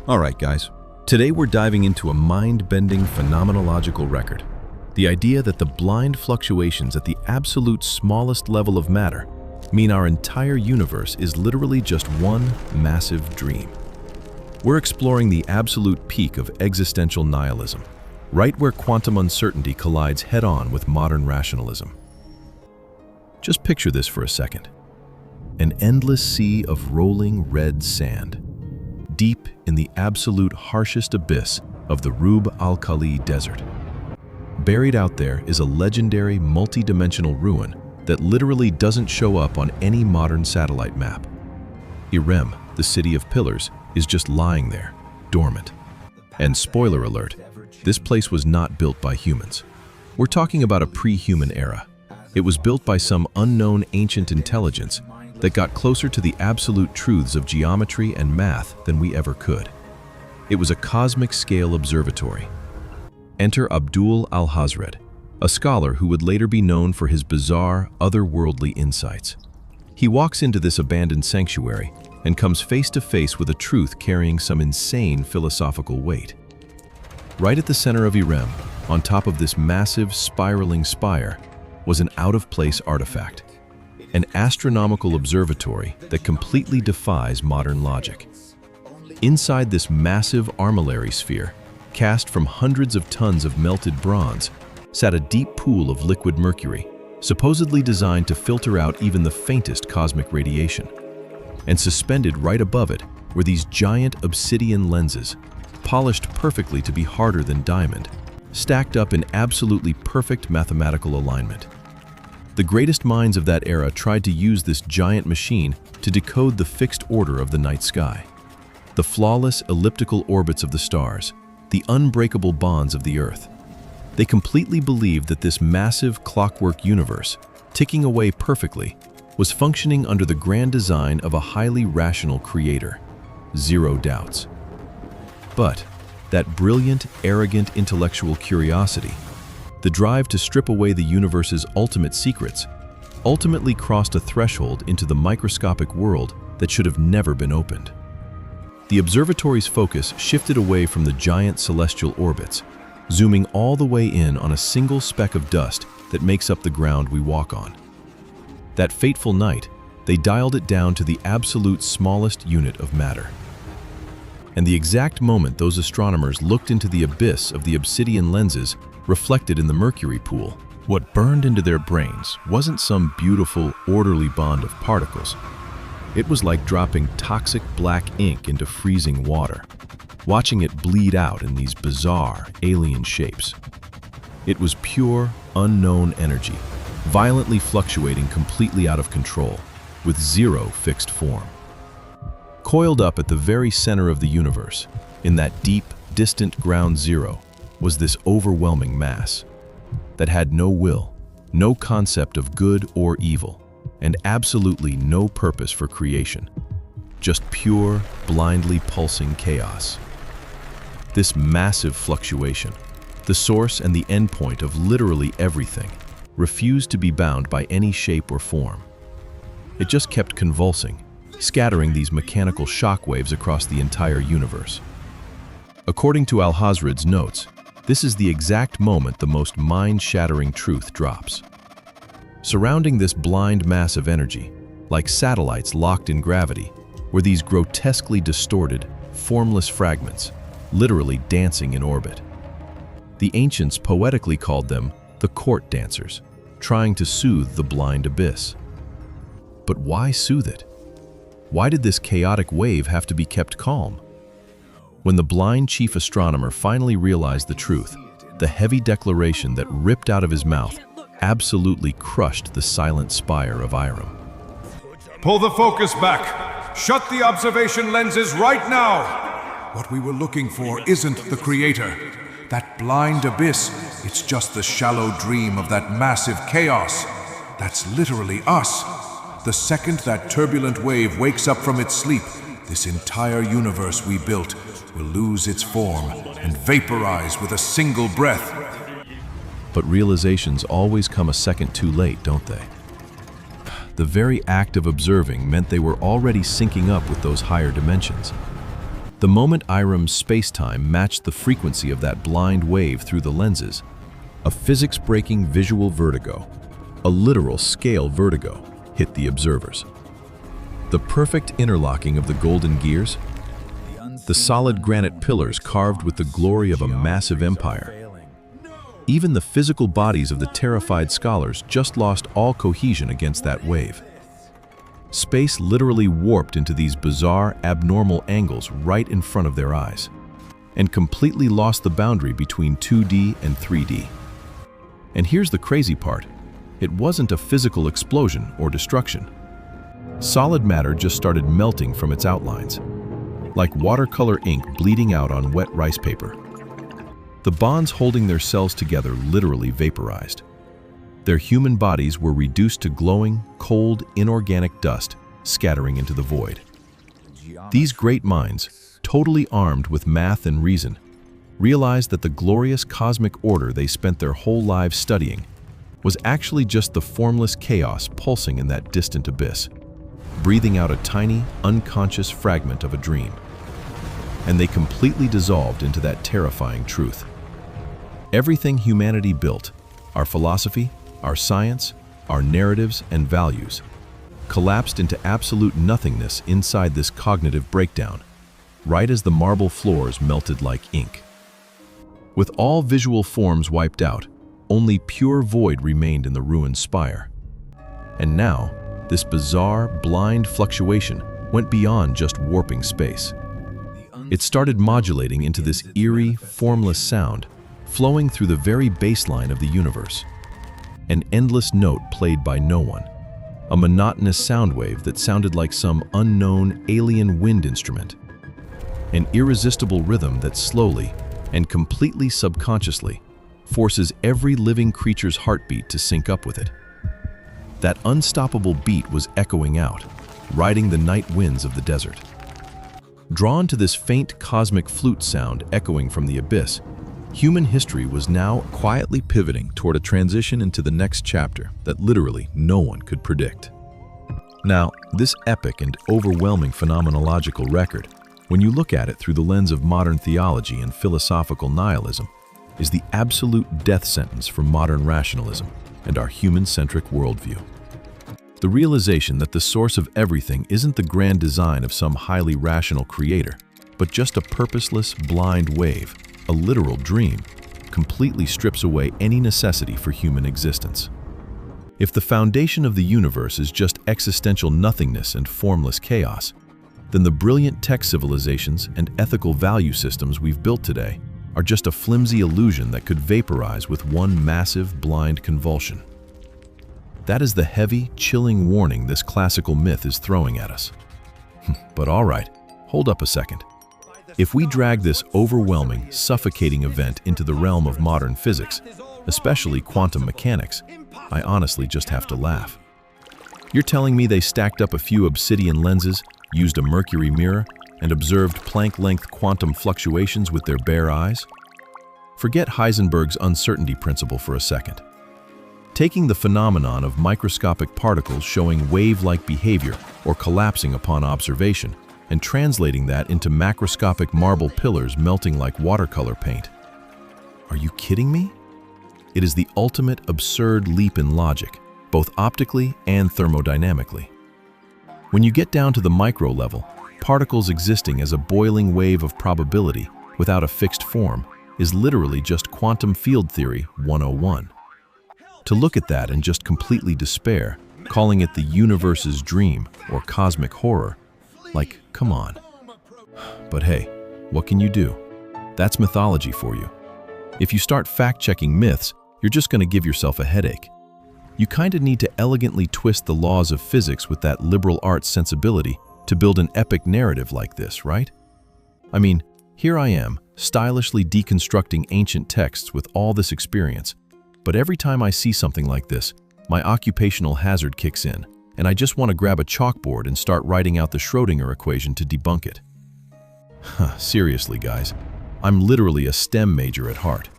Alright guys, today we're diving into a mind-bending phenomenological record. The idea that the blind fluctuations at the absolute smallest level of matter mean our entire universe is literally just one massive dream. We're exploring the absolute peak of existential nihilism, right where quantum uncertainty collides head-on with modern rationalism. Just picture this for a second. An endless sea of rolling red sand, deep in the absolute harshest abyss of the Rub al-Khali Desert. Buried out there is a legendary multi-dimensional ruin that literally doesn't show up on any modern satellite map. Irem, the city of pillars, is just lying there, dormant. And spoiler alert, this place was not built by humans. We're talking about a pre-human era. It was built by some unknown ancient intelligence that got closer to the absolute truths of geometry and math than we ever could. It was a cosmic-scale observatory. Enter Abdul al-Hazred, a scholar who would later be known for his bizarre, otherworldly insights. He walks into this abandoned sanctuary and comes face to face with a truth carrying some insane philosophical weight. Right at the center of Irem, on top of this massive, spiraling spire, was an out-of-place artifact. An astronomical observatory that completely defies modern logic. Inside this massive armillary sphere, cast from hundreds of tons of melted bronze, sat a deep pool of liquid mercury, supposedly designed to filter out even the faintest cosmic radiation. And suspended right above it were these giant obsidian lenses, polished perfectly to be harder than diamond, stacked up in absolutely perfect mathematical alignment. The greatest minds of that era tried to use this giant machine to decode the fixed order of the night sky, the flawless elliptical orbits of the stars, the unbreakable bonds of the Earth. They completely believed that this massive clockwork universe, ticking away perfectly, was functioning under the grand design of a highly rational creator. Zero doubts. But that brilliant, arrogant intellectual curiosity, the drive to strip away the universe's ultimate secrets, ultimately crossed a threshold into the microscopic world that should have never been opened. The observatory's focus shifted away from the giant celestial orbits, zooming all the way in on a single speck of dust that makes up the ground we walk on. That fateful night, they dialed it down to the absolute smallest unit of matter. And the exact moment those astronomers looked into the abyss of the obsidian lenses reflected in the mercury pool, what burned into their brains wasn't some beautiful, orderly bond of particles. It was like dropping toxic black ink into freezing water, watching it bleed out in these bizarre, alien shapes. It was pure, unknown energy, violently fluctuating completely out of control, with zero fixed form. Coiled up at the very center of the universe, in that deep, distant ground zero, was this overwhelming mass that had no will, no concept of good or evil, and absolutely no purpose for creation. Just pure, blindly pulsing chaos. This massive fluctuation, the source and the endpoint of literally everything, refused to be bound by any shape or form. It just kept convulsing, scattering these mechanical shockwaves across the entire universe. According to Al-Hazred's notes, this is the exact moment the most mind-shattering truth drops. Surrounding this blind mass of energy, like satellites locked in gravity, were these grotesquely distorted, formless fragments, literally dancing in orbit. The ancients poetically called them the court dancers, trying to soothe the blind abyss. But why soothe it? Why did this chaotic wave have to be kept calm? When the blind chief astronomer finally realized the truth, the heavy declaration that ripped out of his mouth absolutely crushed the silent spire of Irem. Pull the focus back! Shut the observation lenses right now! What we were looking for isn't the creator. That blind abyss, it's just the shallow dream of that massive chaos. That's literally us. The second that turbulent wave wakes up from its sleep, this entire universe we built will lose its form and vaporize with a single breath. But realizations always come a second too late, don't they? The very act of observing meant they were already syncing up with those higher dimensions. The moment Irem's space-time matched the frequency of that blind wave through the lenses, a physics-breaking visual vertigo, a literal scale vertigo, hit the observers. The perfect interlocking of the golden gears, the solid granite pillars carved with the glory of a massive empire. Even the physical bodies of the terrified scholars just lost all cohesion against that wave. Space literally warped into these bizarre, abnormal angles right in front of their eyes, and completely lost the boundary between 2D and 3D. And here's the crazy part. It wasn't a physical explosion or destruction. Solid matter just started melting from its outlines, like watercolor ink bleeding out on wet rice paper. The bonds holding their cells together literally vaporized. Their human bodies were reduced to glowing, cold, inorganic dust scattering into the void. These great minds, totally armed with math and reason, realized that the glorious cosmic order they spent their whole lives studying was actually just the formless chaos pulsing in that distant abyss, breathing out a tiny, unconscious fragment of a dream. And they completely dissolved into that terrifying truth. Everything humanity built, our philosophy, our science, our narratives and values, collapsed into absolute nothingness inside this cognitive breakdown, right as the marble floors melted like ink. With all visual forms wiped out, only pure void remained in the ruined spire. And now, this bizarre, blind fluctuation went beyond just warping space. It started modulating into this eerie, formless sound, flowing through the very baseline of the universe. An endless note played by no one, a monotonous sound wave that sounded like some unknown alien wind instrument, an irresistible rhythm that slowly and completely subconsciously forces every living creature's heartbeat to sync up with it. That unstoppable beat was echoing out, riding the night winds of the desert. Drawn to this faint cosmic flute sound echoing from the abyss, human history was now quietly pivoting toward a transition into the next chapter that literally no one could predict. Now, this epic and overwhelming phenomenological record, when you look at it through the lens of modern theology and philosophical nihilism, is the absolute death sentence for modern rationalism and our human-centric worldview. The realization that the source of everything isn't the grand design of some highly rational creator, but just a purposeless, blind wave, a literal dream, completely strips away any necessity for human existence. If the foundation of the universe is just existential nothingness and formless chaos, then the brilliant tech civilizations and ethical value systems we've built today are just a flimsy illusion that could vaporize with one massive, blind convulsion. That is the heavy, chilling warning this classical myth is throwing at us. But all right, hold up a second. If we drag this overwhelming, suffocating event into the realm of modern physics, especially quantum mechanics, I honestly just have to laugh. You're telling me they stacked up a few obsidian lenses, used a mercury mirror, and observed Planck-length quantum fluctuations with their bare eyes? Forget Heisenberg's uncertainty principle for a second. Taking the phenomenon of microscopic particles showing wave-like behavior or collapsing upon observation, and translating that into macroscopic marble pillars melting like watercolor paint. Are you kidding me? It is the ultimate absurd leap in logic, both optically and thermodynamically. When you get down to the micro level, particles existing as a boiling wave of probability without a fixed form is literally just quantum field theory 101. To look at that and just completely despair, calling it the universe's dream or cosmic horror, like, come on. But hey, what can you do? That's mythology for you. If you start fact-checking myths, you're just going to give yourself a headache. You kind of need to elegantly twist the laws of physics with that liberal arts sensibility to build an epic narrative like this, right? I mean, here I am, stylishly deconstructing ancient texts with all this experience, but every time I see something like this, my occupational hazard kicks in, and I just want to grab a chalkboard and start writing out the Schrödinger equation to debunk it. Seriously, guys, I'm literally a STEM major at heart.